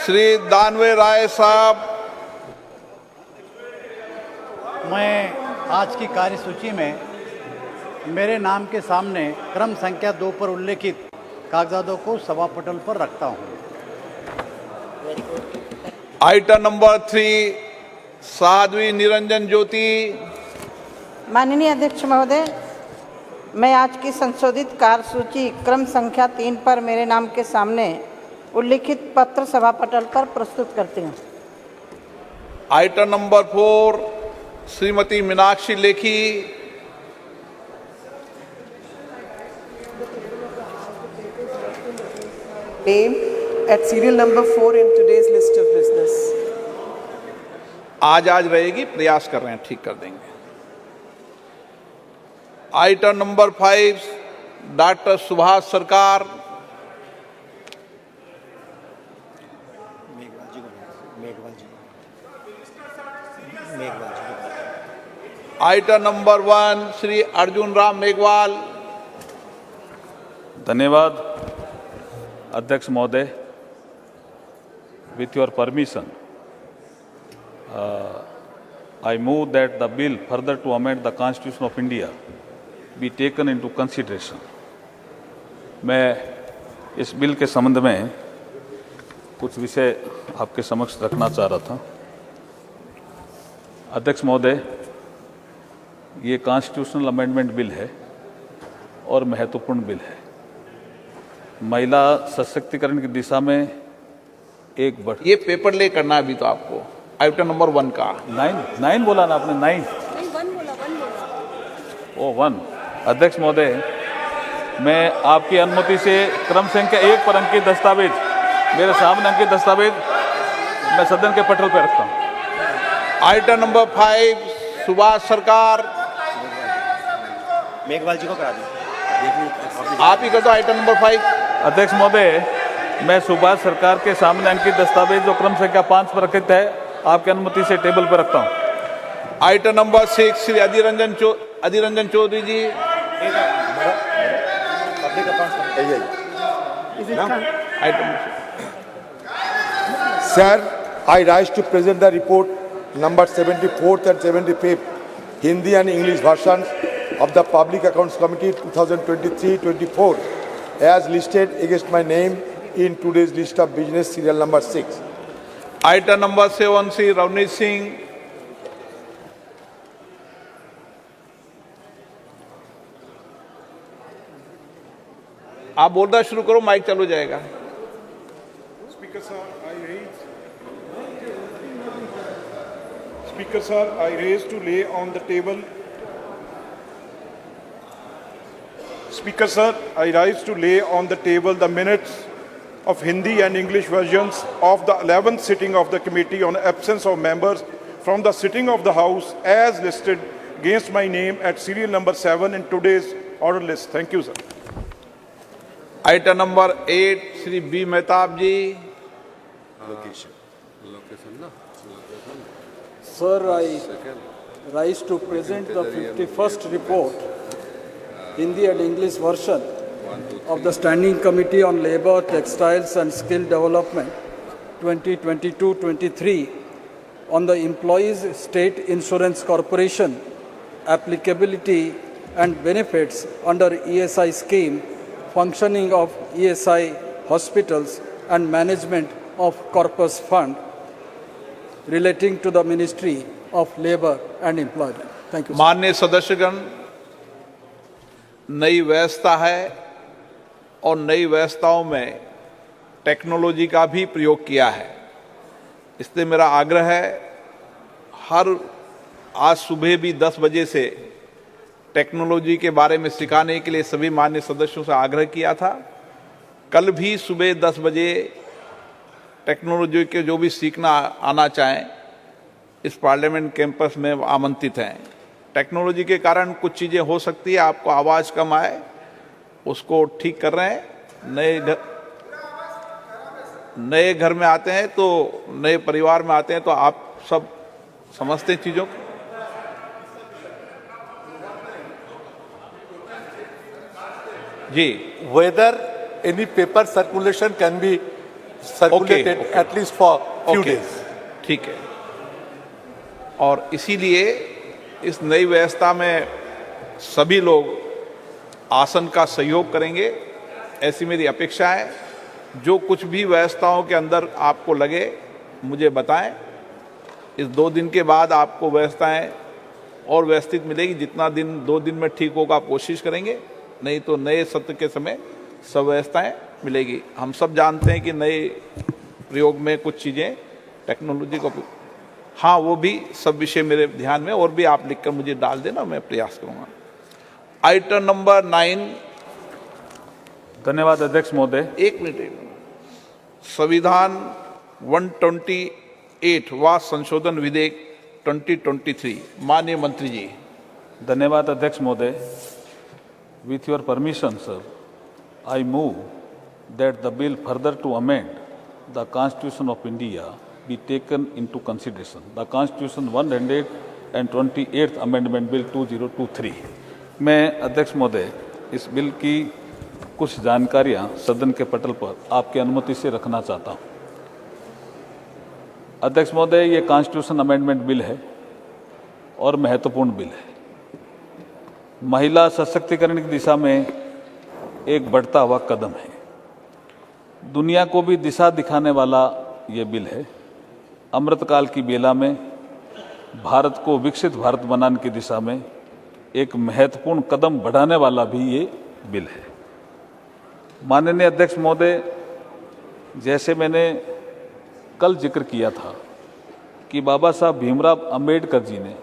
श्री दानवे राय साहब। मैं आज की कार्यसूची में मेरे नाम के सामने क्रम संख्या 2 पर उल्लेखित कागजातों को सभा पटल पर रखता हूं। Item number 3 Sadhvi Niranjan Jyoti. माननीय अध्यक्ष महोदय, मैं आज की संशोधित कार्यसूची क्रम संख्या 3 पर मेरे नाम के सामने उल्लिखित पत्र सभा पटल पर प्रस्तुत करती हूँ। Item number 4 Shrimati Meenakshi Lekhi. Name at serial number 4 in today's list of business. आज रहेगी, प्रयास कर रहे हैं, ठीक कर देंगे। आइटम नंबर 5 डॉक्टर सुभाष सरकार। Item number 1 Shri Arjun Ram Meghwal. धन्यवाद अध्यक्ष महोदय। With your permission, I move that the bill further to amend the Constitution of India be taken into consideration. मैं इस बिल के संबंध में कुछ विषय आपके समक्ष रखना चाह रहा था। अध्यक्ष महोदय, ये कॉन्स्टिट्यूशनल अमेंडमेंट बिल है और महत्वपूर्ण बिल है। महिला सशक्तिकरण की दिशा में एक ये पेपर ले करना अभी तो आपको आइटम नंबर 1 का 9 बोला ना आपने? 9 ओ 1। अध्यक्ष महोदय, मैं आपकी अनुमति से क्रम संख्या 1 पर अंकित दस्तावेज, मेरे सामने अंकित दस्तावेज मैं सदन के पटल पर रखता हूं। आइटम नंबर 5 सुभाष सरकार। मेघवाल जी को करा दीजिए। आप ही कर दो आइटम नंबर 5। अध्यक्ष महोदय, मैं सुभाष सरकार के सामने अंकित दस्तावेज जो क्रम संख्या 5 पर रखित है, आपकी अनुमति से टेबल पर रखता हूं। Item number 6 Shri Adhir Ranjan Chowdhury ji. Sir, I rise to present the report number 74th and 75th Hindi and English versions of the Public Accounts Committee 2023-24 as listed against my name in today's list of business serial number 6. Item number 7 Shri Ravneet Singh. आप बोलना शुरू करो, mic चालू जाएगा। Speaker sir, I raise to lay on the table. Speaker sir, I rise to lay on the table the minutes of Hindi and English versions of the 11th sitting of the committee on absence of members from the sitting of the House as listed against my name at serial number 7 in today's order list. Thank you, sir. Item number 8 Shri B Mahtab ji. Sir, I rise to present the 51st report, Hindi and English version of the Standing Committee on Labour, Textiles and Skill Development 2022-23 on the Employees State Insurance Corporation applicability and benefits under ESI scheme, functioning of ESI hospitals and management of corpus fund relating to the Ministry of Labour and Employment. Thank you, sir. माननीय सदस्यगण, नई व्यवस्था है और नई व्यवस्थाओं में technology का भी प्रयोग किया है। इसलिए मेरा आग्रह है, आज सुबह भी 10 बजे से टेक्नोलॉजी के बारे में सिखाने के लिए सभी माननीय सदस्यों से आग्रह किया था। कल भी सुबह 10 बजे टेक्नोलॉजी के जो भी सीखना आना चाहें, इस पार्लियामेंट कैंपस में आमंत्रित हैं। टेक्नोलॉजी के कारण कुछ चीज़ें हो सकती है, आपको आवाज़ कम आए, उसको ठीक कर रहे हैं। नए घर में आते हैं तो, नए परिवार में आते हैं तो आप सब समझते हैं चीज़ों को। जी, Whether any paper circulation can be circulated okay. at least for few Okay. days. ठीक है। और इसीलिए इस नई व्यवस्था में सभी लोग आसन का सहयोग करेंगे, ऐसी मेरी अपेक्षा है। जो कुछ भी व्यवस्थाओं के अंदर आपको लगे मुझे बताएं। इस 2 दिन के बाद आपको व्यवस्थाएं और व्यवस्थित मिलेगी। जितना दिन 2 दिन में ठीक होगा आप कोशिश करेंगे, नहीं तो नए सत्र के समय सब व्यवस्थाएं मिलेगी। हम सब जानते हैं कि नए प्रयोग में कुछ चीज़ें टेक्नोलॉजी को, हाँ वो भी सब विषय मेरे ध्यान में, और भी आप लिखकर मुझे डाल देना, मैं प्रयास करूँगा। Item number 9। धन्यवाद अध्यक्ष महोदय। एक मिनट। संविधान 128 व संशोधन विधेयक 2023। माननीय मंत्री जी। धन्यवाद अध्यक्ष महोदय। With your permission, sir, I move that the bill further to amend the Constitution of India be taken into consideration. The Constitution 128th Amendment Bill 2023। मैं अध्यक्ष महोदय इस बिल की कुछ जानकारियां सदन के पटल पर आपकी अनुमति से रखना चाहता हूं। अध्यक्ष महोदय, ये कॉन्स्टिट्यूशन अमेंडमेंट बिल है और महत्वपूर्ण बिल है। महिला सशक्तिकरण की दिशा में एक बढ़ता हुआ कदम है। दुनिया को भी दिशा दिखाने वाला ये बिल है। अमृतकाल की बेला में भारत को विकसित भारत बनाने की दिशा में एक महत्वपूर्ण कदम बढ़ाने वाला भी ये बिल है। माननीय अध्यक्ष महोदय, जैसे मैंने कल जिक्र किया था कि बाबा साहब भीमराव अंबेडकर जी ने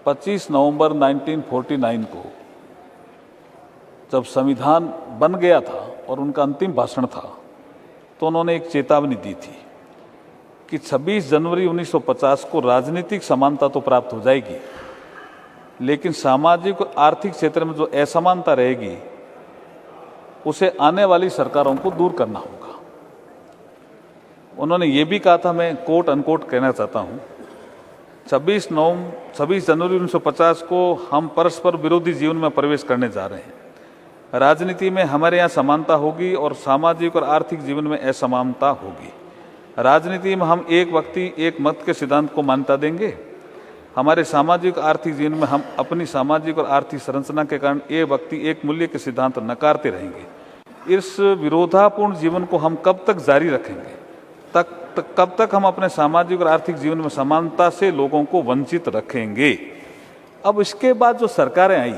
25 नवंबर 1949 को जब संविधान बन गया था और उनका अंतिम भाषण था, तो उन्होंने एक चेतावनी दी थी कि 26 जनवरी 1950 को राजनीतिक समानता तो प्राप्त हो जाएगी, लेकिन सामाजिक और आर्थिक क्षेत्र में जो असमानता रहेगी उसे आने वाली सरकारों को दूर करना होगा। उन्होंने ये भी कहा था, मैं कोट अनकोट कहना चाहता हूँ, 26 जनवरी 1950 को हम परस्पर विरोधी जीवन में प्रवेश करने जा रहे हैं। राजनीति में हमारे यहाँ समानता होगी और सामाजिक और आर्थिक जीवन में असमानता होगी। राजनीति में हम एक व्यक्ति एक मत के सिद्धांत को मान्यता देंगे। हमारे सामाजिक और आर्थिक जीवन में हम अपनी सामाजिक और आर्थिक संरचना के कारण एक व्यक्ति एक मूल्य के सिद्धांत नकारते रहेंगे। इस विरोधापूर्ण जीवन को हम कब तक जारी रखेंगे? कब तक हम अपने सामाजिक और आर्थिक जीवन में समानता से लोगों को वंचित रखेंगे? अब इसके बाद जो सरकारें आई,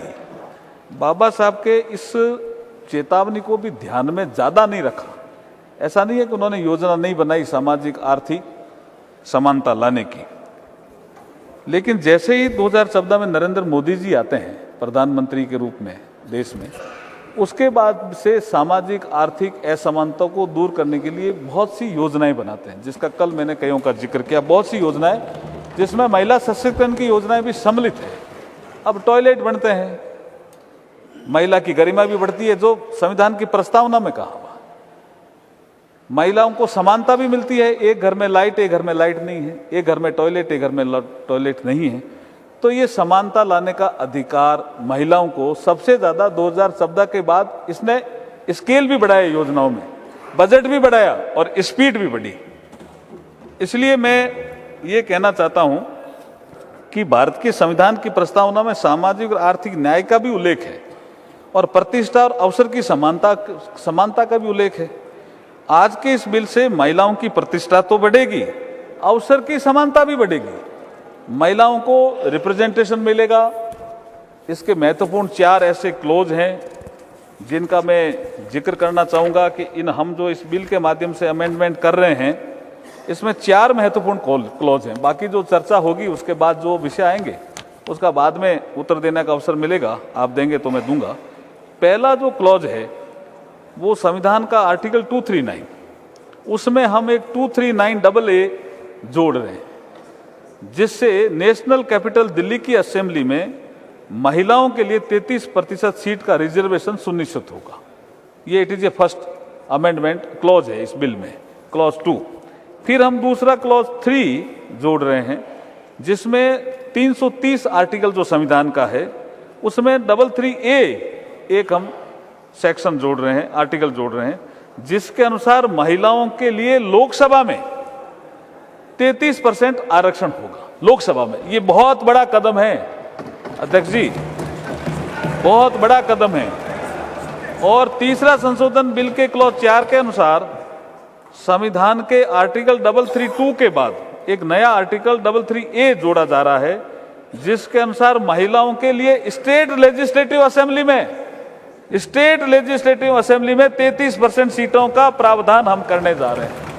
बाबा साहब के इस चेतावनी को भी ध्यान में ज़्यादा नहीं रखा। ऐसा नहीं है कि उन्होंने योजना नहीं बनाई सामाजिक आर्थिक समानता लाने की, लेकिन जैसे ही 2014 में नरेंद्र मोदी जी आते हैं प्रधानमंत्री के रूप में देश में, उसके बाद से सामाजिक आर्थिक असमानता को दूर करने के लिए बहुत सी योजनाएं बनाते हैं, जिसका कल मैंने कईयों का जिक्र किया। बहुत सी योजनाएं जिसमें महिला सशक्तिकरण की योजनाएं भी सम्मिलित है। अब टॉयलेट बनते हैं, महिला की गरिमा भी बढ़ती है, जो संविधान की प्रस्तावना में कहा हुआ। महिलाओं को समानता भी मिलती है, एक घर में लाइट, एक घर में लाइट नहीं है, एक घर में टॉयलेट, एक घर में टॉयलेट नहीं है। तो ये समानता लाने का अधिकार महिलाओं को सबसे ज्यादा 2014 के बाद इसने स्केल भी बढ़ाया, योजनाओं में बजट भी बढ़ाया और स्पीड भी बढ़ी। इसलिए मैं ये कहना चाहता हूं कि भारत के संविधान की प्रस्तावना में सामाजिक और आर्थिक न्याय का भी उल्लेख है और प्रतिष्ठा और अवसर की समानता का भी उल्लेख है। आज के इस बिल से महिलाओं की प्रतिष्ठा तो बढ़ेगी, अवसर की समानता भी बढ़ेगी, महिलाओं को रिप्रेजेंटेशन मिलेगा। इसके महत्वपूर्ण 4 ऐसे क्लोज हैं जिनका मैं जिक्र करना चाहूँगा कि हम जो इस बिल के माध्यम से अमेंडमेंट कर रहे हैं, इसमें 4 महत्वपूर्ण क्लोज हैं। बाकी जो चर्चा होगी उसके बाद जो विषय आएंगे उसका बाद में उत्तर देने का अवसर मिलेगा, आप देंगे तो मैं दूंगा। पहला जो क्लॉज है वो संविधान का आर्टिकल 239, उसमें हम एक 239AA जोड़ रहे हैं, जिससे नेशनल कैपिटल दिल्ली की असेंबली में महिलाओं के लिए 33% सीट का रिजर्वेशन सुनिश्चित होगा। ये it is a first amendment clause है इस बिल में, क्लॉज 2। फिर हम दूसरा क्लॉज 3 जोड़ रहे हैं, जिसमें 330 आर्टिकल जो संविधान का है उसमें 333A एक हम सेक्शन जोड़ रहे हैं, आर्टिकल जोड़ रहे हैं, जिसके अनुसार महिलाओं के लिए लोकसभा में 33% आरक्षण होगा। लोकसभा में ये बहुत बड़ा कदम है अध्यक्ष जी, बहुत बड़ा कदम है। और तीसरा संशोधन बिल के क्लॉज 4 के अनुसार संविधान के आर्टिकल 332 के बाद एक नया आर्टिकल 33A जोड़ा जा रहा है, जिसके अनुसार महिलाओं के लिए स्टेट लेजिस्लेटिव असेंबली में 33% सीटों का प्रावधान हम करने जा रहे हैं।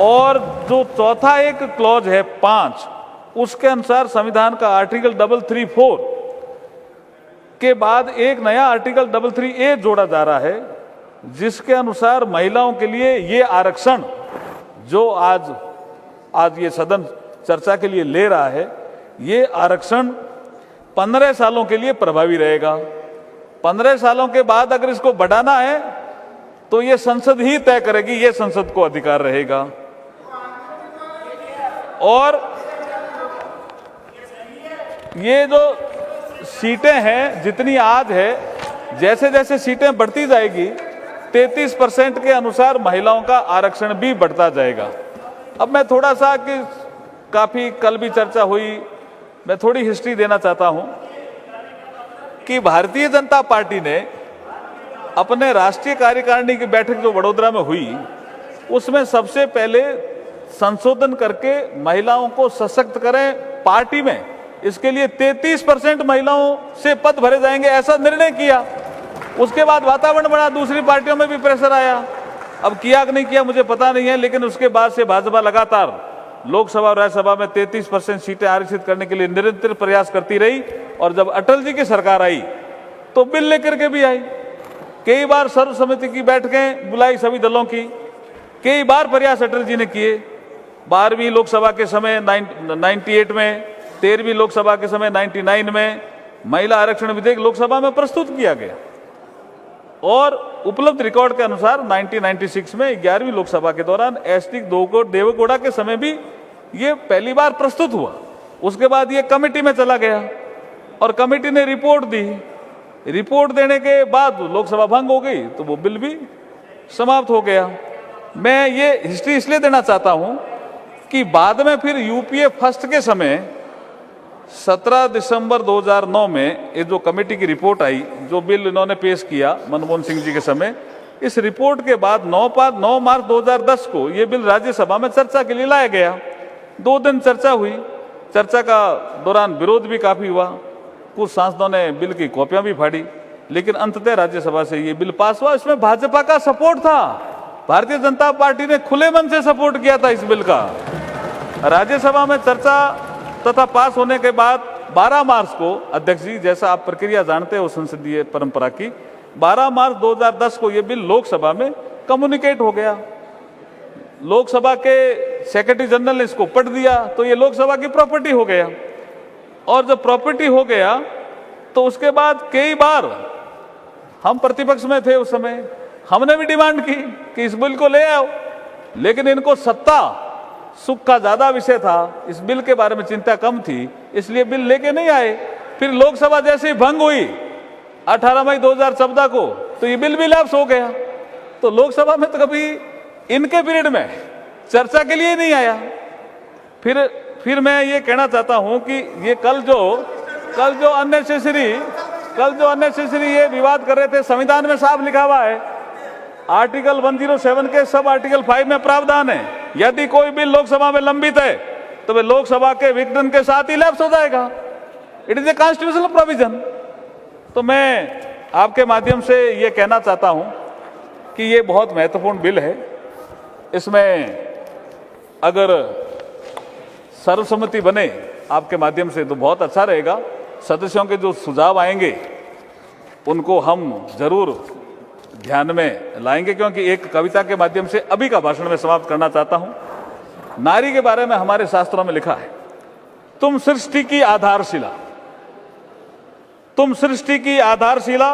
और जो चौथा एक क्लॉज है 5, उसके अनुसार संविधान का आर्टिकल 334 के बाद एक नया आर्टिकल 33A जोड़ा जा रहा है, जिसके अनुसार महिलाओं के लिए ये आरक्षण जो आज ये सदन चर्चा के लिए ले रहा है, ये आरक्षण 15 सालों के लिए प्रभावी रहेगा। 15 सालों के बाद अगर इसको बढ़ाना है तो ये संसद ही तय करेगी, ये संसद को अधिकार रहेगा। और ये जो सीटें हैं जितनी आज है, जैसे जैसे सीटें बढ़ती जाएगी 33% के अनुसार महिलाओं का आरक्षण भी बढ़ता जाएगा। अब मैं थोड़ा सा कि काफी कल भी चर्चा हुई, मैं थोड़ी हिस्ट्री देना चाहता हूं कि भारतीय जनता पार्टी ने अपने राष्ट्रीय कार्यकारिणी की बैठक जो वडोदरा में हुई, उसमें सबसे पहले संशोधन करके महिलाओं को सशक्त करें पार्टी में, इसके लिए 33% महिलाओं से पद भरे जाएंगे, ऐसा निर्णय किया। उसके बाद वातावरण बना, दूसरी पार्टियों में भी प्रेशर आया। अब किया कि नहीं किया मुझे पता नहीं है, लेकिन उसके बाद से भाजपा लगातार लोकसभा और राज्यसभा में 33% सीटें आरक्षित करने के लिए निरंतर प्रयास करती रही। और जब अटल जी की सरकार आई तो बिल लेकर के भी आई, कई बार सर्वसम्मति की बैठकें बुलाई सभी दलों की, कई बार प्रयास अटल जी ने किए। 12वीं लोकसभा के समय 98 में, 13वीं लोकसभा के समय 99 में महिला आरक्षण विधेयक लोकसभा में प्रस्तुत किया गया। और उपलब्ध रिकॉर्ड के अनुसार 1996 में 11वीं लोकसभा के दौरान एसटी देवेगौड़ा के समय भी ये पहली बार प्रस्तुत हुआ। उसके बाद ये कमेटी में चला गया और कमेटी ने रिपोर्ट दी। रिपोर्ट देने के बाद लोकसभा भंग हो गई तो वो बिल भी समाप्त हो गया। मैं ये हिस्ट्री इसलिए देना चाहता हूं कि बाद में फिर यूपीए फर्स्ट के समय 17 दिसंबर 2009 में ये जो कमेटी की रिपोर्ट आई, जो बिल इन्होंने पेश किया मनमोहन सिंह जी के समय, इस रिपोर्ट के बाद 9 मार्च 2010 को ये बिल राज्यसभा में चर्चा के लिए लाया गया। 2 दिन चर्चा हुई। चर्चा का दौरान विरोध भी काफी हुआ, कुछ सांसदों ने बिल की कॉपियां भी फाड़ी, लेकिन अंततः राज्यसभा से ये बिल पास हुआ। इसमें भाजपा का सपोर्ट था, भारतीय जनता पार्टी ने खुले मन से सपोर्ट किया था इस बिल का। राज्यसभा में चर्चा तथा पास होने के बाद 12 मार्च को, अध्यक्ष जी जैसा आप प्रक्रिया जानते हो संसदीय परंपरा की, 12 मार्च 2010 को यह बिल लोकसभा में कम्युनिकेट हो गया। लोकसभा के सेक्रेटरी जनरल ने इसको पढ़ दिया तो ये लोकसभा की प्रॉपर्टी हो गया। और जब प्रॉपर्टी हो गया तो उसके बाद कई बार हम प्रतिपक्ष में थे उस समय, हमने भी डिमांड की कि इस बिल को ले आओ, लेकिन इनको सत्ता सुख का ज्यादा विषय था, इस बिल के बारे में चिंता कम थी, इसलिए बिल लेके नहीं आए। फिर लोकसभा जैसे ही भंग हुई 18 मई 2014 को तो ये बिल भी लैप्स हो गया। तो लोकसभा में तो कभी इनके पीरियड में चर्चा के लिए नहीं आया। फिर मैं ये कहना चाहता हूं कि ये कल जो अननेसेसरी ये विवाद कर रहे थे, संविधान में साफ लिखा हुआ है, आर्टिकल 107 के सब आर्टिकल 5 में प्रावधान है, यदि कोई बिल लोकसभा में लंबित है तो वह लोकसभा के विघटन के साथ ही लैप्स हो जाएगा। It is a constitutional provision. तो मैं आपके माध्यम से ये कहना चाहता हूं कि ये बहुत महत्वपूर्ण बिल है। इसमें अगर सर्वसम्मति बने आपके माध्यम से तो बहुत अच्छा रहेगा। सदस्यों के जो सुझाव आएंगे उनको हम जरूर ध्यान में लाएंगे, क्योंकि एक कविता के माध्यम से अभी का भाषण में समाप्त करना चाहता हूं। नारी के बारे में हमारे शास्त्रों में लिखा है, तुम सृष्टि की आधारशिला, तुम सृष्टि की आधारशिला,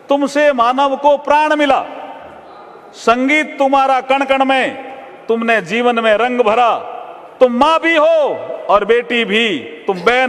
तुमसे मानव को प्राण मिला, संगीत तुम्हारा कण कण में, तुमने जीवन में रंग भरा, तुम मां भी हो और बेटी भी, तुम बहन